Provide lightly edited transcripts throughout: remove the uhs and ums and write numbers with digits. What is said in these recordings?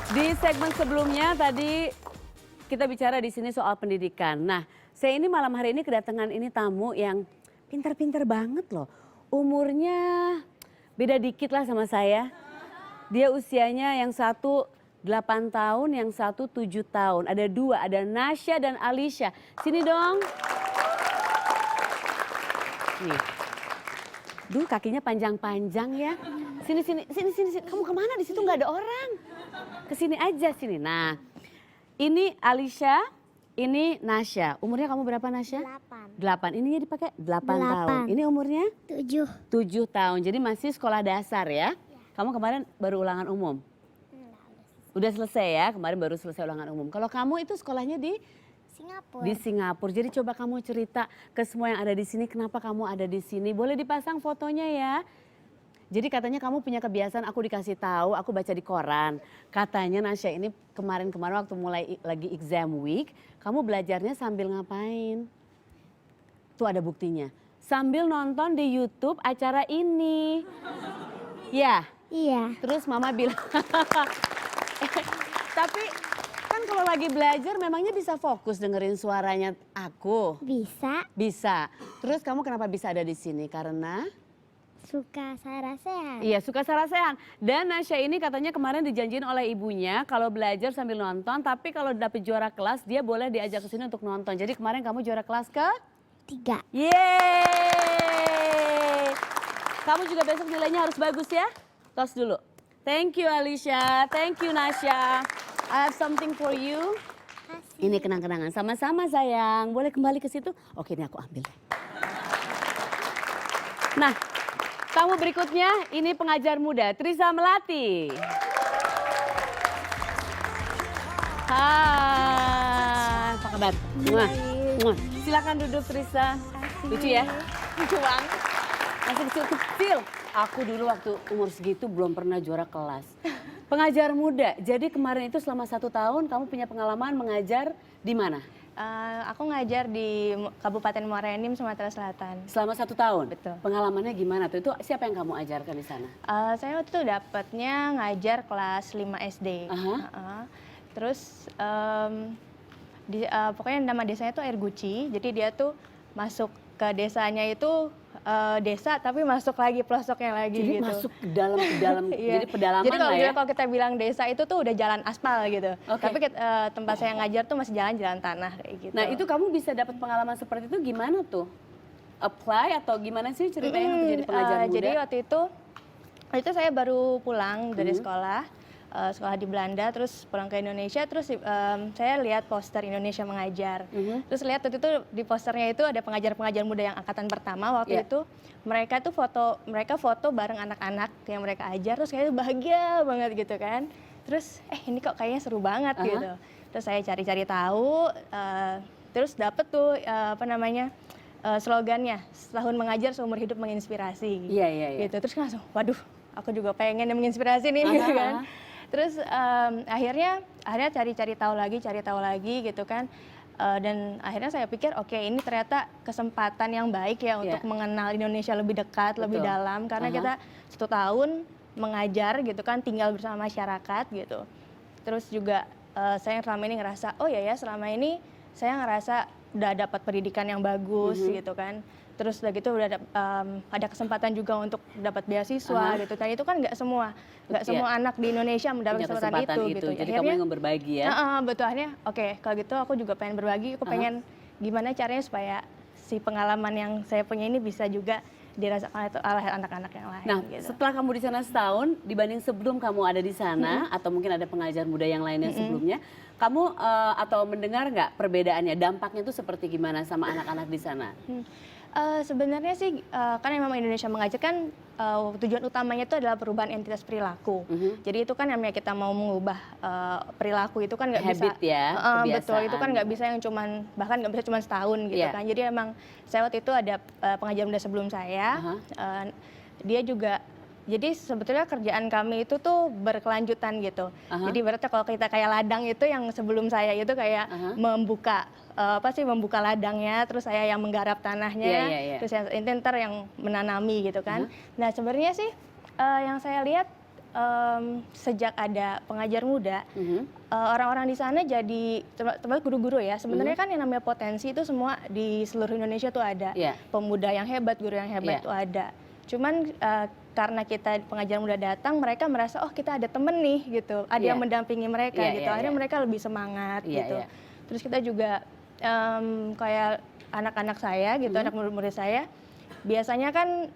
Di segmen sebelumnya tadi kita bicara di sini soal pendidikan. Nah, saya ini malam hari ini kedatangan ini tamu yang pintar-pintar banget loh. Umurnya beda dikit lah sama saya. Dia usianya yang satu 8 tahun, yang satu 7 tahun. Ada dua, ada Nasya dan Alisha. Sini dong. Nih. Duh, kakinya panjang-panjang ya. Sini, sini, sini, sini, sini. Kamu kemana? Di situ nggak ada orang. Kesini aja sini. Nah, ini Alisha, ini Nasya. Umurnya kamu berapa Nasya? 8. 8. Ininya dipakai 8 tahun. Ini umurnya? 7. 7 tahun. Jadi masih sekolah dasar ya? Kamu kemarin baru ulangan umum? Udah selesai ya? Kemarin baru selesai ulangan umum. Kalau kamu itu sekolahnya di? Singapura. Di Singapura. Jadi coba kamu cerita ke semua yang ada di sini, kenapa kamu ada di sini. Boleh dipasang fotonya ya. Jadi katanya kamu punya kebiasaan, aku dikasih tahu, aku baca di koran. Katanya Nasya ini kemarin-kemarin waktu mulai lagi exam week, kamu belajarnya sambil ngapain? Tuh ada buktinya. Sambil nonton di YouTube acara ini. Ya, Iya. terus mama bilang, tapi kan kalau lagi belajar memangnya bisa fokus dengerin suaranya aku. Bisa. Bisa. Terus kamu kenapa bisa ada di sini? Karena? Suka sarasehan. Iya, suka sarasehan. Dan Nasya ini katanya kemarin dijanjiin oleh ibunya kalau belajar sambil nonton, tapi kalau dapet juara kelas dia boleh diajak ke sini untuk nonton. Jadi kemarin kamu juara kelas ke? 3. Yeay! Kamu juga besok nilainya harus bagus ya? Tos dulu. Thank you Alisha, thank you Nasya. I have something for you. Ini kenang-kenangan, sama-sama sayang. Boleh kembali ke situ? Oke, ini aku ambil. Nah, tamu berikutnya ini pengajar muda, Trisa Melati. Hai, apa kabar? Muah. Muah. Silakan duduk Trisa. Lucu ya? Lucu banget. Masih kecil-kecil. Aku dulu waktu umur segitu belum pernah juara kelas. Pengajar muda, jadi kemarin itu selama 1 tahun kamu punya pengalaman mengajar di mana? Aku ngajar di Kabupaten Muara Enim, Sumatera Selatan. Selama 1 tahun? Betul. Pengalamannya gimana tuh? Itu siapa yang kamu ajarkan di sana? Saya waktu itu dapatnya ngajar kelas 5 SD. Terus pokoknya nama desanya tuh Air Guci. Jadi dia tuh masuk ke desanya itu desa tapi masuk lagi pelosoknya lagi Jadi gitu. masuk ke dalam Iya. jadi pedalaman Jadi lah ya? kalau kita bilang desa itu tuh udah jalan aspal gitu. Oke. Tapi tempat saya ngajar tuh masih jalan tanah kayak gitu. Nah itu kamu bisa dapat pengalaman seperti itu gimana tuh? Apply atau gimana sih ceritanya waktu jadi pengajar muda? Jadi waktu itu saya baru pulang dari sekolah di Belanda, terus pulang ke Indonesia, terus saya lihat poster Indonesia Mengajar. Terus lihat waktu itu di posternya itu ada pengajar-pengajar muda yang angkatan pertama waktu itu. Mereka foto bareng anak-anak yang mereka ajar, terus kayaknya bahagia banget gitu kan. Terus ini kok kayaknya seru banget gitu. Terus saya cari-cari tahu, terus dapet tuh slogannya, setahun mengajar seumur hidup menginspirasi. Iya. Gitu. Terus langsung, waduh, aku juga pengen yang menginspirasi nih gitu kan. Terus akhirnya cari tahu lagi gitu kan. Dan akhirnya saya pikir oke, ini ternyata kesempatan yang baik ya untuk mengenal Indonesia lebih dekat, lebih dalam. Karena kita 1 tahun mengajar gitu kan, tinggal bersama masyarakat gitu. Terus juga saya selama ini ngerasa, oh ya selama ini saya ngerasa udah dapat pendidikan yang bagus gitu kan. Terus udah gitu udah ada kesempatan juga untuk dapat beasiswa gitu. Dan itu kan nggak semua anak di Indonesia mendapat kesempatan itu gitu. Jadi akhirnya, kamu yang berbagi ya? Betul, akhirnya oke, kalau gitu aku juga pengen berbagi. Aku pengen gimana caranya supaya si pengalaman yang saya punya ini bisa juga dirasakan oleh anak-anak yang lain. Nah, gitu. setelah kamu di sana setahun, dibanding sebelum kamu ada di sana, atau mungkin ada pengajar muda yang lainnya sebelumnya, kamu atau mendengar nggak perbedaannya, dampaknya itu seperti gimana sama anak-anak di sana? Sebenarnya sih kan memang Indonesia Mengajar kan tujuan utamanya itu adalah perubahan entitas perilaku. Jadi itu kan namanya kita mau mengubah perilaku itu kan nggak bisa. Habit ya, betul, itu kan nggak bisa yang bahkan nggak bisa cuman setahun gitu kan. Jadi emang saya waktu itu ada pengajar muda sebelum saya, dia juga. Jadi sebetulnya kerjaan kami itu tuh berkelanjutan gitu. Jadi berarti kalau kita kayak ladang itu yang sebelum saya itu kayak membuka membuka ladangnya, terus saya yang menggarap tanahnya, terus yang ntar yang menanami gitu kan. Nah sebenarnya sih yang saya lihat sejak ada pengajar muda, orang-orang di sana jadi termasuk guru-guru ya. Sebenarnya kan yang namanya potensi itu semua di seluruh Indonesia tuh ada. Pemuda yang hebat, guru yang hebat tuh ada. Cuman karena kita pengajar muda datang, mereka merasa oh kita ada temen nih gitu, ada yang mendampingi mereka gitu. Akhirnya mereka lebih semangat gitu. Terus kita juga kayak anak-anak saya gitu, anak murid-murid saya, biasanya kan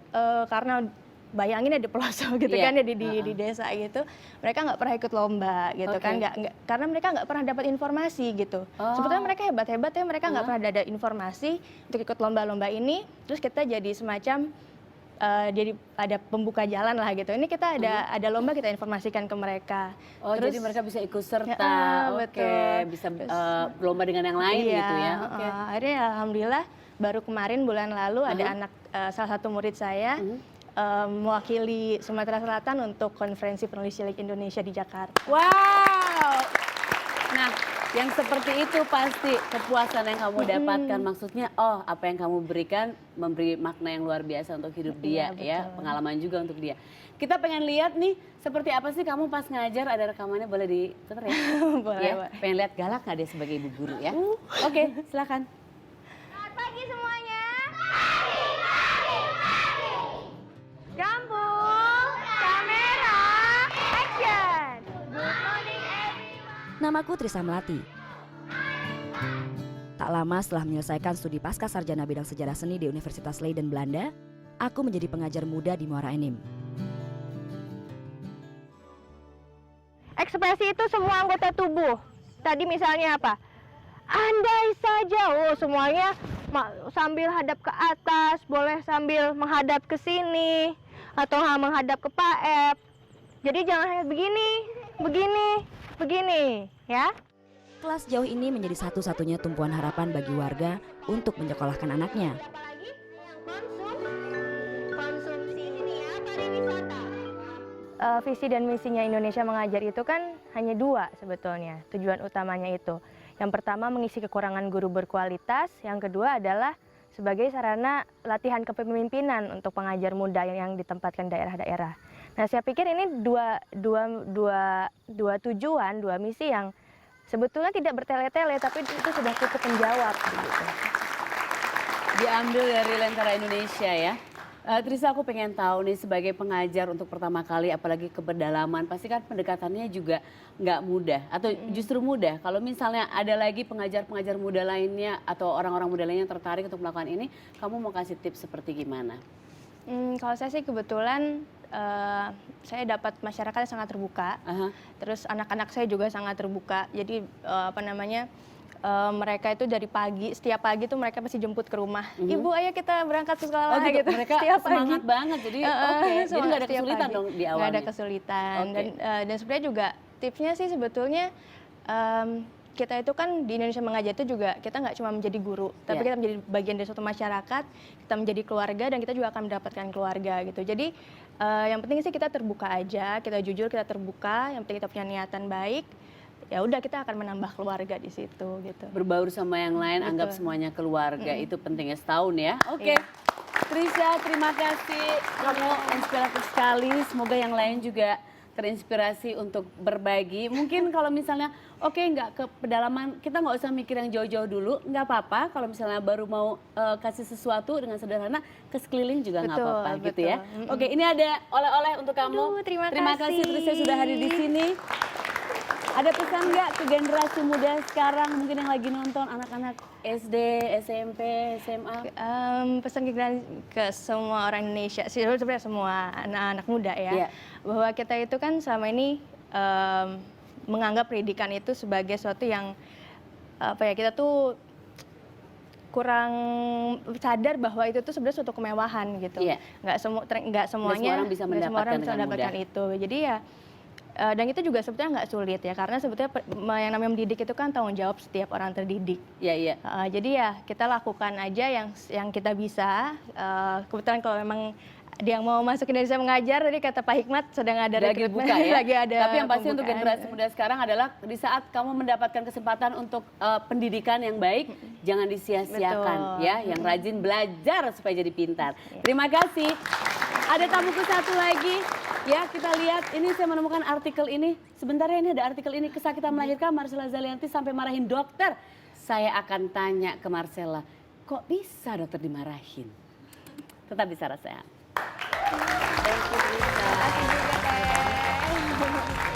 karena bayangin ya di pelosok gitu kan ya di desa gitu, mereka nggak pernah ikut lomba gitu kan, karena mereka nggak pernah dapat informasi gitu. Sebetulnya mereka hebat-hebat ya, mereka nggak pernah ada informasi untuk ikut lomba-lomba ini. Terus kita jadi semacam jadi ada pembuka jalan lah gitu. Ini kita ada lomba, kita informasikan ke mereka. Terus, jadi mereka bisa ikut serta, bisa lomba dengan yang lain gitu ya. Akhirnya alhamdulillah baru kemarin bulan lalu ada anak salah satu murid saya mewakili Sumatera Selatan untuk konferensi penulis cilik Indonesia di Jakarta. Wow. Nah, yang seperti itu pasti kepuasan yang kamu dapatkan. Maksudnya, apa yang kamu berikan memberi makna yang luar biasa untuk hidup dia, ya, pengalaman juga untuk dia. Kita pengen lihat nih, seperti apa sih kamu pas ngajar, ada rekamannya, boleh diputar ya? Boleh, ya, pengen lihat galak nggak dia sebagai ibu guru ya? Oke, silakan. Selamat pagi semuanya. Kampung, kamera, action. Good morning everyone. Namaku Trisa Melati. Tak lama setelah menyelesaikan studi pasca sarjana bidang sejarah seni di Universitas Leiden, Belanda, aku menjadi pengajar muda di Muara Enim. Ekspresi itu semua anggota tubuh. Tadi misalnya apa? Andai saja, semuanya sambil hadap ke atas, boleh sambil menghadap ke sini, atau menghadap ke Pak Ep. Jadi jangan hanya begini, begini, ya. Kelas jauh ini menjadi satu-satunya tumpuan harapan bagi warga untuk menyekolahkan anaknya. Apalagi konsumsi ini ya, pariwisata. Visi dan misinya Indonesia Mengajar itu kan hanya dua sebetulnya, tujuan utamanya itu. Yang pertama mengisi kekurangan guru berkualitas, yang kedua adalah sebagai sarana latihan kepemimpinan untuk pengajar muda yang ditempatkan daerah-daerah. Nah, saya pikir ini dua tujuan, dua misi yang sebetulnya tidak bertele-tele, tapi itu sudah cukup menjawab. Gitu. Diambil dari Lentera Indonesia ya. Trisa, aku pengen tahu nih sebagai pengajar untuk pertama kali, apalagi ke pedalaman, pasti kan pendekatannya juga nggak mudah atau justru mudah. Kalau misalnya ada lagi pengajar-pengajar muda lainnya atau orang-orang muda lainnya yang tertarik untuk melakukan ini, kamu mau kasih tips seperti gimana? Kalau saya sih kebetulan saya dapat masyarakat yang sangat terbuka, terus anak-anak saya juga sangat terbuka. Jadi mereka itu dari pagi, setiap pagi tuh mereka pasti jemput ke rumah. Ibu, ayo kita berangkat ke sekolah gitu. Mereka setiap semangat pagi. Banget, jadi jadi nggak ada kesulitan dong di awalnya. Nggak ada kesulitan, dan sebenarnya juga tipsnya sih sebetulnya kita itu kan di Indonesia Mengajar itu juga kita nggak cuma menjadi guru, tapi kita menjadi bagian dari suatu masyarakat, kita menjadi keluarga dan kita juga akan mendapatkan keluarga gitu. Jadi yang penting sih kita terbuka aja, kita jujur, kita terbuka, yang penting kita punya niatan baik. Ya udah kita akan menambah keluarga di situ gitu. Berbaur sama yang lain, anggap semuanya keluarga, itu pentingnya setahun ya. Oke. Trisa, terima kasih, kamu inspiratif sekali, semoga yang lain juga terinspirasi untuk berbagi. Mungkin kalau misalnya nggak ke pedalaman, kita nggak usah mikir yang jauh-jauh dulu, nggak apa-apa. Kalau misalnya baru mau kasih sesuatu dengan sederhana, ke sekeliling juga nggak apa-apa gitu ya. Oke, ini ada oleh-oleh untuk kamu. Terima kasih. Trisa sudah hadir di sini. Ada pesan nggak ke generasi muda sekarang, mungkin yang lagi nonton, anak-anak SD, SMP, SMA? Pesan ke semua orang Indonesia, sebenarnya semua anak-anak muda ya, bahwa kita itu kan selama ini menganggap pendidikan itu sebagai sesuatu yang kita tuh kurang sadar bahwa itu tuh sebenarnya suatu kemewahan gitu. Nggak semuanya bisa mendapatkan itu. Jadi ya. Dan itu juga sebetulnya nggak sulit ya, karena sebetulnya yang namanya mendidik itu kan tanggung jawab setiap orang terdidik. Jadi ya kita lakukan aja yang kita bisa. Kebetulan kalau memang dia yang mau masuk Indonesia Mengajar, tadi kata Pak Hikmat sedang ada lagi buka ya. Lagi ada. Tapi yang pasti untuk generasi muda sekarang adalah di saat kamu mendapatkan kesempatan untuk pendidikan yang baik, jangan disia-siakan ya. Yang rajin belajar supaya jadi pintar. Terima kasih. Ada tamuku satu lagi. Ya, kita lihat ini saya menemukan artikel ini. Sebentar ya, ini ada artikel ini. Kesakitan melahirkan Marcella Zalianty sampai marahin dokter. Saya akan tanya ke Marcella, kok bisa dokter dimarahin? Tetap di Syarat Sehat. Thank you, Rita. Terima kasih juga, Teh.